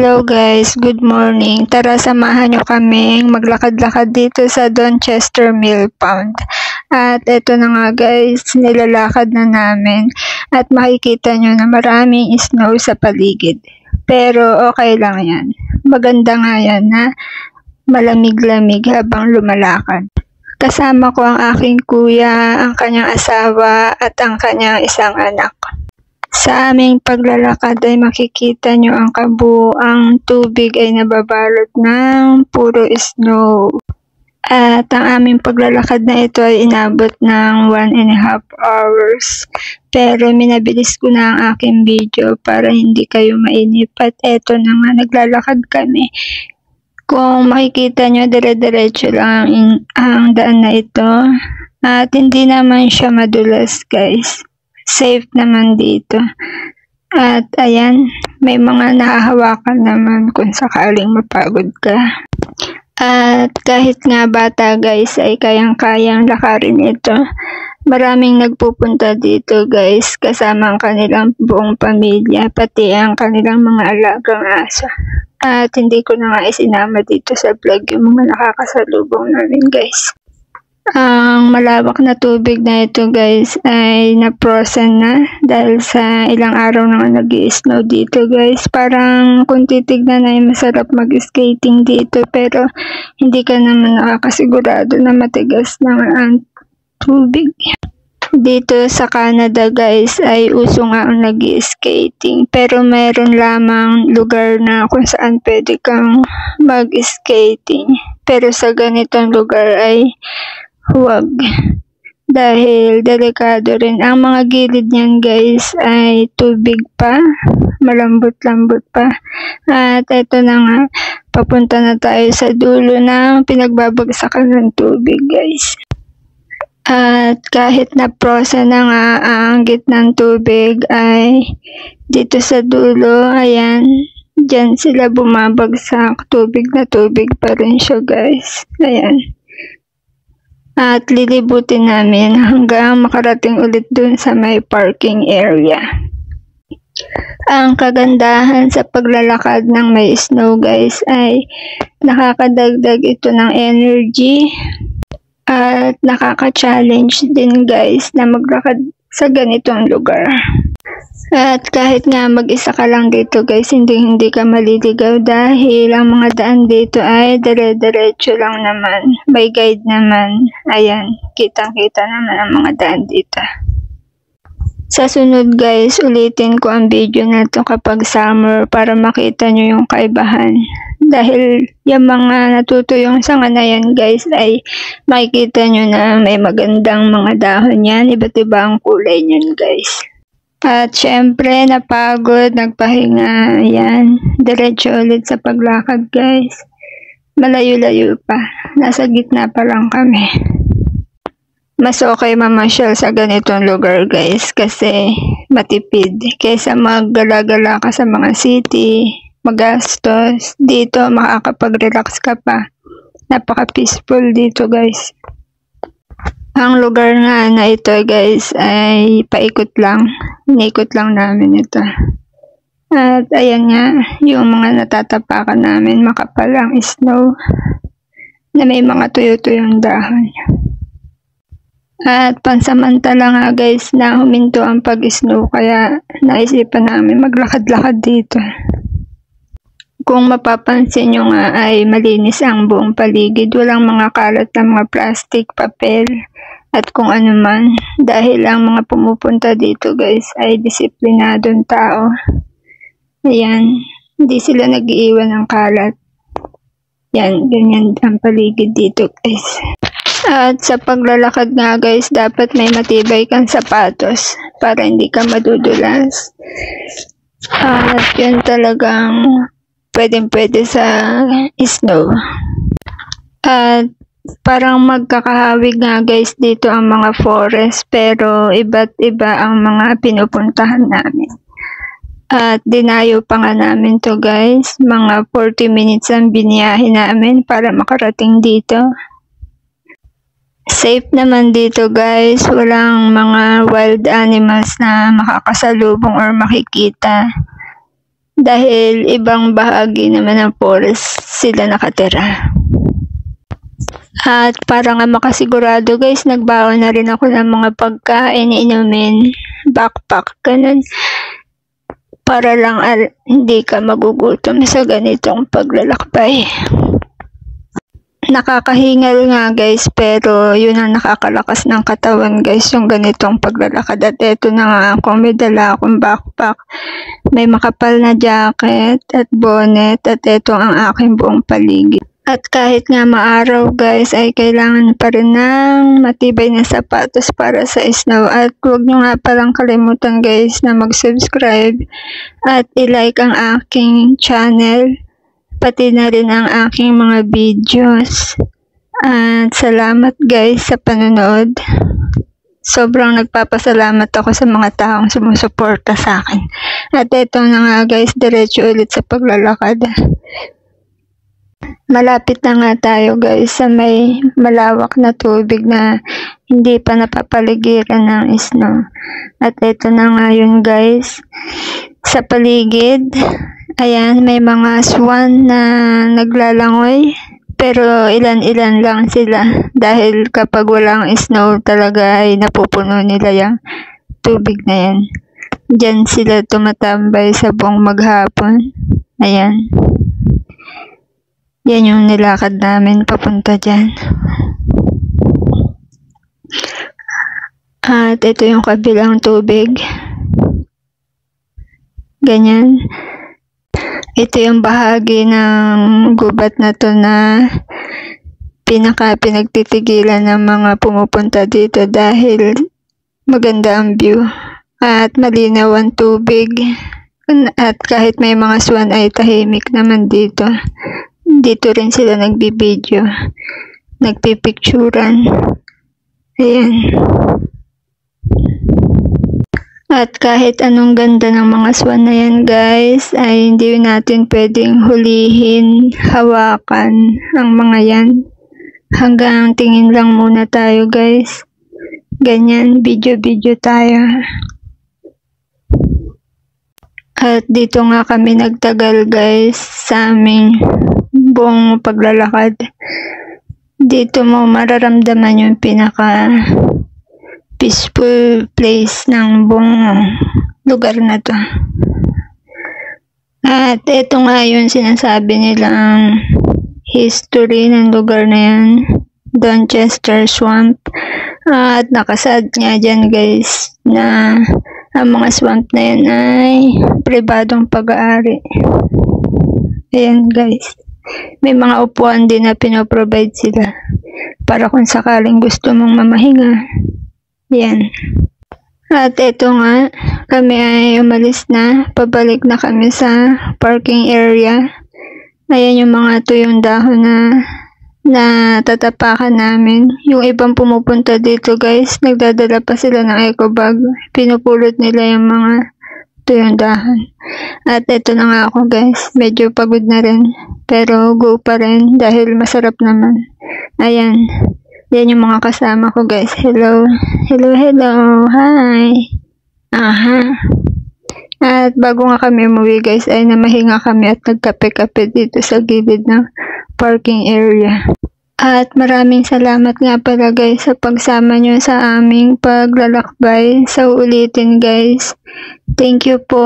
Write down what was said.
Hello guys, good morning. Tara samahan nyo kaming maglakad-lakad dito sa Donchester Mill Pond. At eto na nga guys, nilalakad na namin at makikita nyo na maraming snow sa paligid. Pero okay lang yan. Maganda nga yan na malamig-lamig habang lumalakad. Kasama ko ang aking kuya, ang kanyang asawa at ang kanyang isang anak. Sa aming paglalakad ay makikita nyo ang kabuuang tubig ay nababalot ng puro snow. At ang aming paglalakad na ito ay inabot ng 1.5 hours. Pero minabilis ko na ang aking video para hindi kayo mainip. At eto na nga, naglalakad kami. Kung makikita nyo, dire-diretso lang ang daan na ito. At hindi naman siya madulas guys. Safe naman dito. At ayan, may mga nahahawakan naman kung sakaling mapagod ka. At kahit nga bata guys ay kayang-kayang lakarin ito. Maraming nagpupunta dito guys kasama ang kanilang buong pamilya, pati ang kanilang mga alagang aso. At hindi ko na nga isinama dito sa vlog yung mga nakakasalubong namin guys. Ang malawak na tubig na ito guys ay na-frozen na dahil sa ilang araw na nag-i-snow dito guys. Parang kung titignan ay masarap mag-skating dito pero hindi ka naman nakakasigurado na matigas na ang tubig. Dito sa Canada guys ay uso nga ang nag-i-skating pero mayroon lamang lugar na kung saan pwede kang mag-skating. Pero sa ganitong lugar ay huwag. Dahil delikado rin. Ang mga gilid niyan guys ay tubig pa. Malambot-lambot pa. At ito na nga. Papunta na tayo sa dulo ng pinagbabagsakan ng tubig guys. At kahit na frozen na nga ang gitnang tubig ay dito sa dulo, ayan, dyan sila bumabagsak. Tubig na tubig pa rin siya guys. Ayan. At lilibutin namin hanggang makarating ulit dun sa may parking area. Ang kagandahan sa paglalakad ng may snow guys ay nakakadagdag ito ng energy at nakaka-challenge din guys na maglakad sa ganitong lugar. At kahit nga mag-isa ka lang dito guys, hindi ka maliligaw dahil ang mga daan dito ay dire-diretso lang naman. May guide naman. Ayan, kitang-kita naman ang mga daan dito. Sa sunod guys, ulitin ko ang video na to kapag summer para makita nyo yung kaibahan. Dahil yung mga natutuyong sanga na yan guys ay makikita nyo na may magandang mga dahon yan. Iba't iba ang kulay nyan guys. At syempre, napagod, nagpahinga, ayan, diretso ulit sa paglakad guys. Malayo-layo pa, nasa gitna pa lang kami. Mas okay mamasyal sa ganitong lugar guys kasi matipid. Kaysa maggala-gala ka sa mga city, magastos, dito makakapag-relax ka pa. Napaka-peaceful dito guys. Ang lugar nga na ito guys ay paikot lang. Inikot lang namin ito. At ayan nga, yung mga natatapakan namin makapal ang snow na may mga tuyo-tuyong dahon. At pansamantala nga guys na huminto ang pag-snow kaya naisipan namin maglakad-lakad dito. Kung mapapansin nyo nga ay malinis ang buong paligid. Walang mga kalat na mga plastic, papel, at kung ano man. Dahil ang mga pumupunta dito guys ay disiplinadong tao. Ayan, hindi sila nag-iiwan ng kalat. Yan, ganyan ang paligid dito guys. At sa paglalakad nga guys, dapat may matibay kang sapatos para hindi ka madudulas. At yun talagang pwedeng-pwede sa snow. At parang magkakahawig nga guys dito ang mga forest pero iba't iba ang mga pinupuntahan namin. At dinayo pa nga namin to guys. Mga 40 minutes ang biniyahe namin para makarating dito. Safe naman dito guys. Walang mga wild animals na makakasalubong or makikita. dahil ibang bahagi naman ng forest sila nakatira. At para nga makasigurado guys, nagbaon na rin ako ng mga pagkain, inumin, backpack, ganun. Para lang hindi ka magugutom sa ganitong paglalakbay. Nakakahingal nga guys, pero yun ang nakakalakas ng katawan guys, yung ganitong paglalakad. At eto na nga ako, may dala akong backpack, may makapal na jacket at bonnet, at eto ang aking buong paligid. At kahit nga maaraw guys, ay kailangan pa rin ng matibay na sapatos para sa snow. At huwag nyo nga palang kalimutan guys na mag-subscribe at i-like ang aking channel, pati na rin ang aking mga videos. At salamat guys sa panonood. Sobrang nagpapasalamat ako sa mga taong sumusuporta sa akin. At eto na nga guys, diretso ulit sa paglalakad. Malapit na nga tayo guys sa may malawak na tubig na hindi pa napapaligiran ng snow. At ito na nga yun guys, sa paligid, ayan, may mga swan na naglalangoy, pero ilan-ilan lang sila dahil kapag walang snow talaga ay napupuno nila yung tubig na yan. Diyan sila tumatambay sa buong maghapon. Ayan. Yan yung nilakad namin papunta dyan. At ito yung kabilang tubig. Ganyan. Ito yung bahagi ng gubat na to na pinagtitigilan ng mga pumupunta dito dahil maganda ang view. At malinaw ang tubig. At kahit may mga swan ay tahimik naman dito. Dito rin sila nagbibideo, nagpipicturan. Ayan. At kahit anong ganda ng mga swan na yan guys, ay hindi natin pwedeng hulihin, hawakan ang mga yan. Hanggang tingin lang muna tayo guys. Ganyan, video tayo. At dito nga kami nagtagal guys sa aming buong paglalakad. Dito mo mararamdaman yung pinaka peaceful place ng buong lugar na to. At ito nga yung sinasabi nilang history ng lugar na yan, Donchester Swamp. At nakasad nga dyan guys na ang mga swamp na yan ay pribadong pag-aari. Ayan guys. May mga upuan din na pinoprovide sila para kung sakaling gusto mong mamahinga. Yan. At ito nga, kami ay umalis na. Pabalik na kami sa parking area. Ayan yung mga tuyong dahon na tatapakan namin. Yung ibang pumupunta dito guys, nagdadala pa sila ng eco bag. Pinupulot nila yung mga tuyong dahon. At ito na nga ako guys, medyo pagod na rin. Pero go pa rin dahil masarap naman. Ayan. Yan yung mga kasama ko guys. Hello. Hello. Hi. Aha. At bago nga kami umuwi guys, ay namahinga kami at nagkape-kape dito sa gilid ng parking area. At maraming salamat nga pala guys sa pagsama nyo sa aming paglalakbay. Sa ulitin guys. Thank you po.